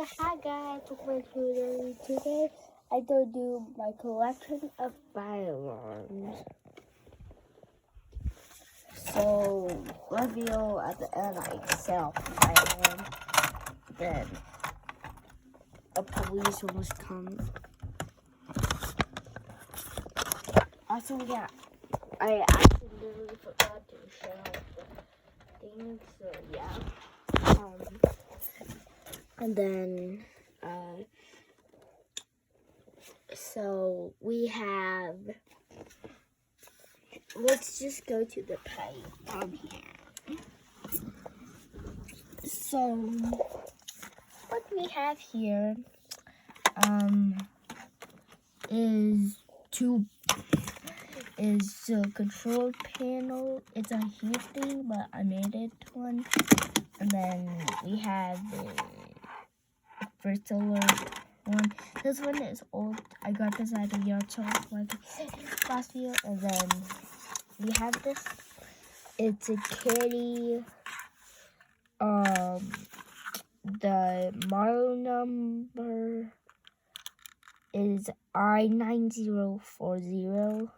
Hi guys, welcome to the today. I go do my collection of firearms. So reveal at the end I sell firearm. Then a police almost comes. Also, yeah, I accidentally forgot to show the thing. So yeah. And then so we have, let's just go to the page here. So what we have here is the control panel. It's a huge thing, but I made it one. And then we have the first solar one. This one is old. I got this at a yard sale like last year. And then we have this. It's a kitty. The model number is I9040.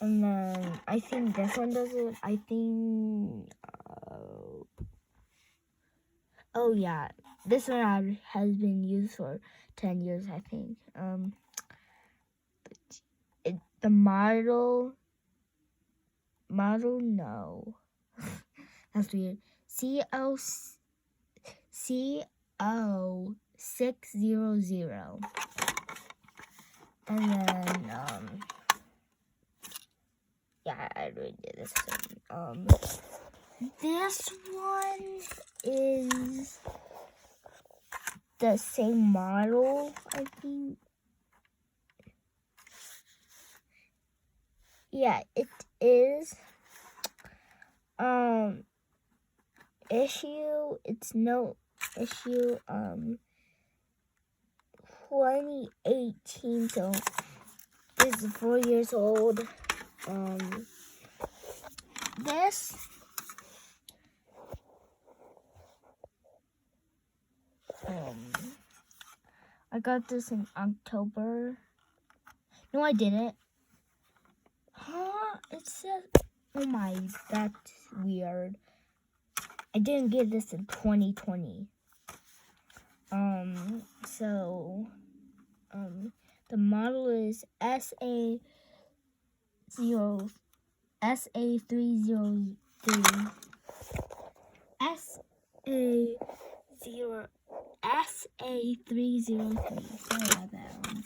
And then I think this one does it. I think oh yeah, this one has been used for 10 years, I think. The model no. That's weird. CO600. And then yeah, I already did this one. This one is the same model, I think. Yeah, it is. Issue, it's no issue, 2018, so this is 4 years old. This I got this in October. No, I didn't. Huh? It says, oh my, that's weird. I didn't get this in 2020. So, the model is SA303. SA303. Sorry about that one.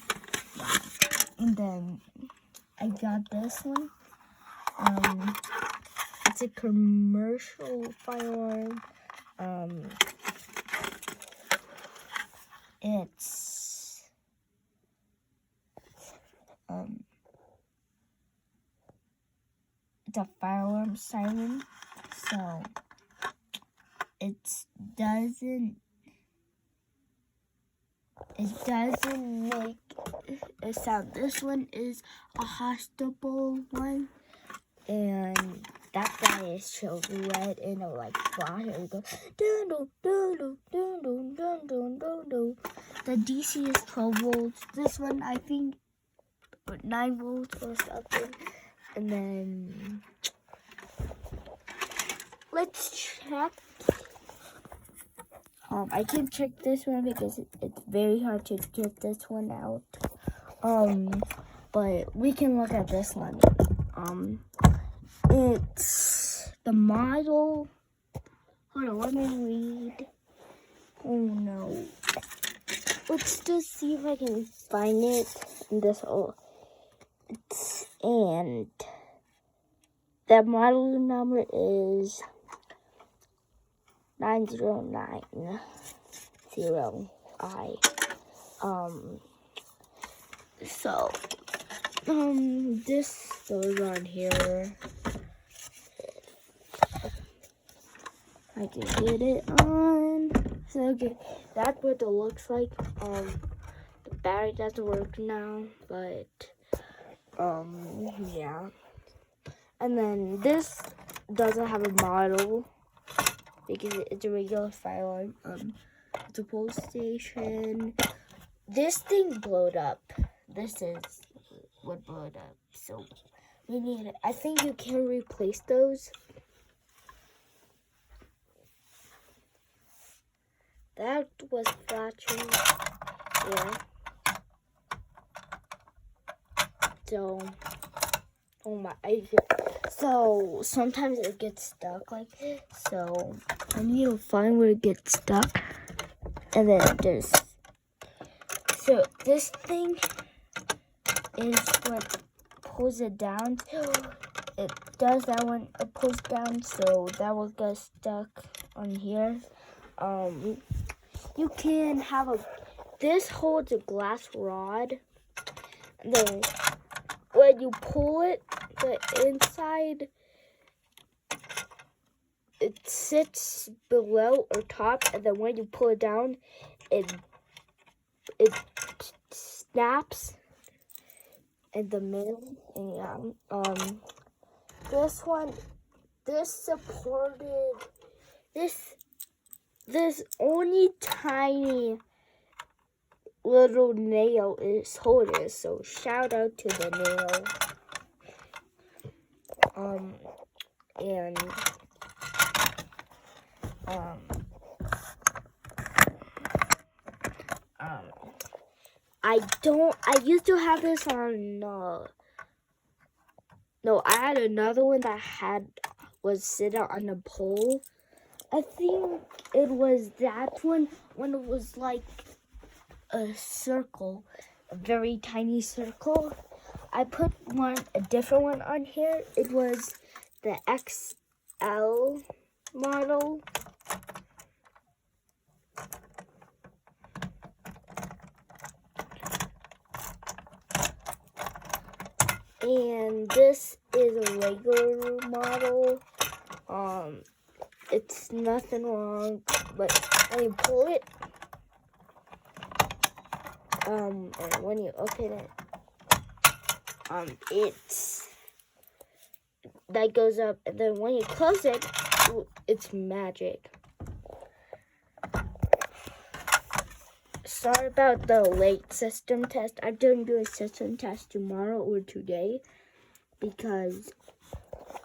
And then I got this one. It's a commercial firearm. It's a firearm siren, so it doesn't make a sound. This one is a hospitable one, and that guy is so red and like flash. It goes dun dun dun dun dun dun dun dun dun. The DC is 12 volts. This one I think 9 volts or something. And then let's check. I can check this one because it's very hard to get this one out. But we can look at this one. It's the model. Hold on, let me read. Oh no. Let's just see if I can find it in this hole. And the model number is 9090I. So this goes on here. I can get it on. So okay, that's what it looks like. The battery doesn't work now, but yeah. And then this doesn't have a model. because it's a regular fire alarm. It's a police station. This thing blowed up. This is what blowed up. So we need. I think you can replace those. That was flashing. Yeah. So, oh my! So sometimes it gets stuck like this. So I need to find where it gets stuck, and then there's. So this thing is what pulls it down. It does that when it pulls down, so that will get stuck on here. You can have this holds a glass rod. And then when you pull it, the inside, it sits below or top, and then when you pull it down, it snaps in the middle. And yeah, this one, this supported this only tiny little nail is holding, so shout out to the nail. I used to have this on, no, I had another one that was sitting on a pole. I think it was that one when it was like a circle, a very tiny circle. I put a different one on here. It was the XL model. And this is a regular model. It's nothing wrong, but when you pull it, and when you open it, that goes up, and then when you close it, it's magic. Sorry about the late system test. I'm going to do a system test tomorrow or today, because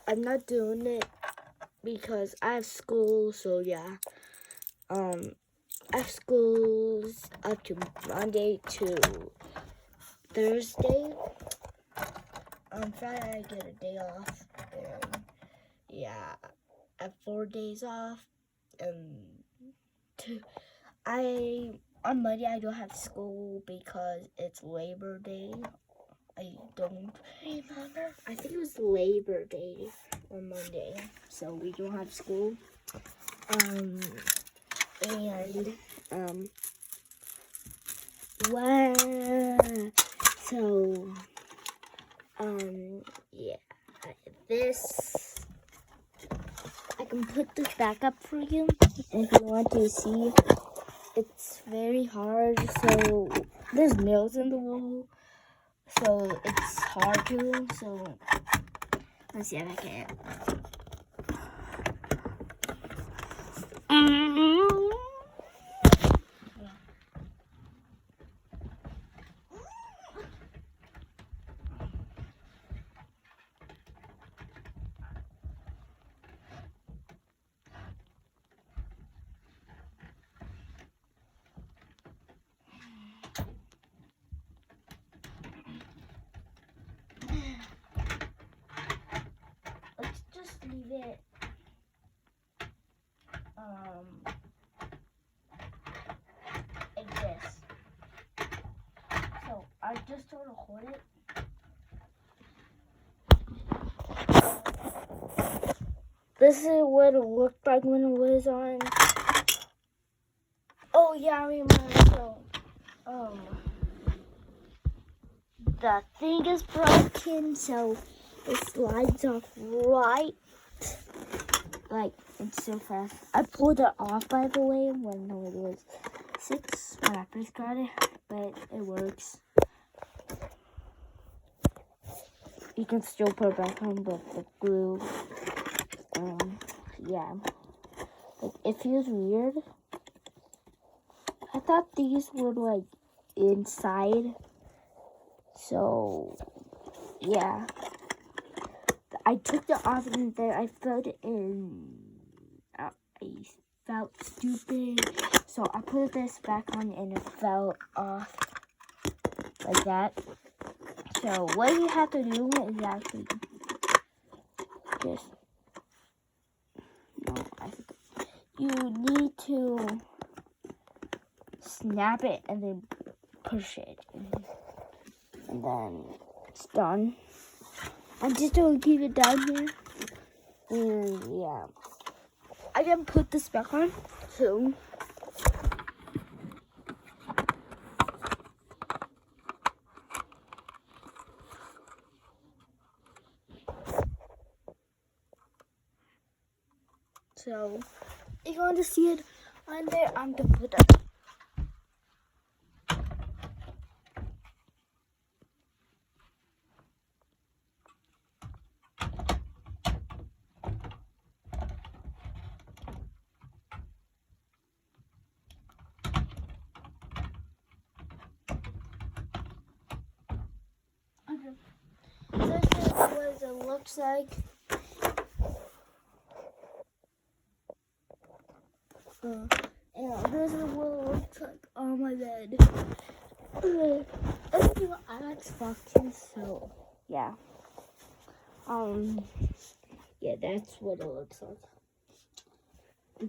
I'm not doing it because I have school. So yeah, I have schools up to Monday to Thursday. On Friday I get a day off, and yeah, I have 4 days off, and on Monday I don't have school because it's Labor Day. I don't remember. I think it was Labor Day on Monday, so we don't have school. Yeah, this, I can put this back up for you if you want to see. It's very hard, so there's nails in the wall, so it's hard to, so let's see if I can. Let's just leave it like this. So I just sort of hold it. This is what it looked like when it was on. Oh yeah, I remember. So, the thing is broken, so it slides off right. Like, it's so fast. I pulled it off, by the way, when it was 6 when I first got it, but it works. You can still put it back on with the glue. Yeah. Like, it feels weird. I thought these were like inside. So yeah. I took the off and then I felt it in. I felt stupid. So I put this back on and it fell off like that. So what you have to do is actually just you need to snap it and then push it, and then it's done. I'm just gonna keep it down here, and yeah, I can put this back on soon. So, if you want to see it on there, I'm gonna put it. Okay. This is what it looks like. And this is what it looks like on my bed. Let's do Xbox too, so yeah. Yeah, that's what it looks like.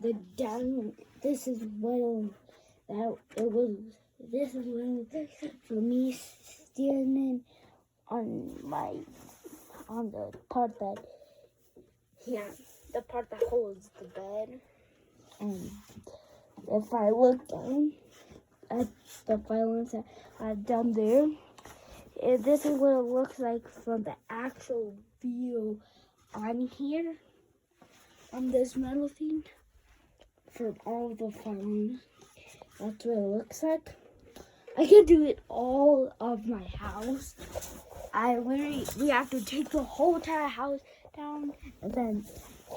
The down. This is what it was. This is what it was for me standing on the part that the part that holds the bed. And if I look down at the violence down there, this is what it looks like from the actual view on here, on this metal thing, from all the violence. That's what it looks like. I can do it all of my house. We have to take the whole entire house down, and then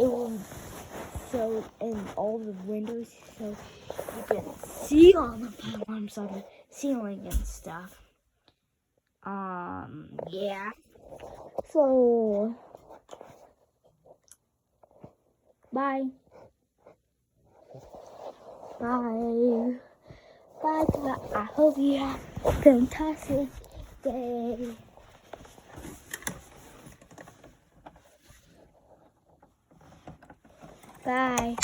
it will show in all the windows so you can see all the problems on the ceiling and stuff. Yeah. So, bye. Bye. Bye. I hope you have a fantastic day. Bye.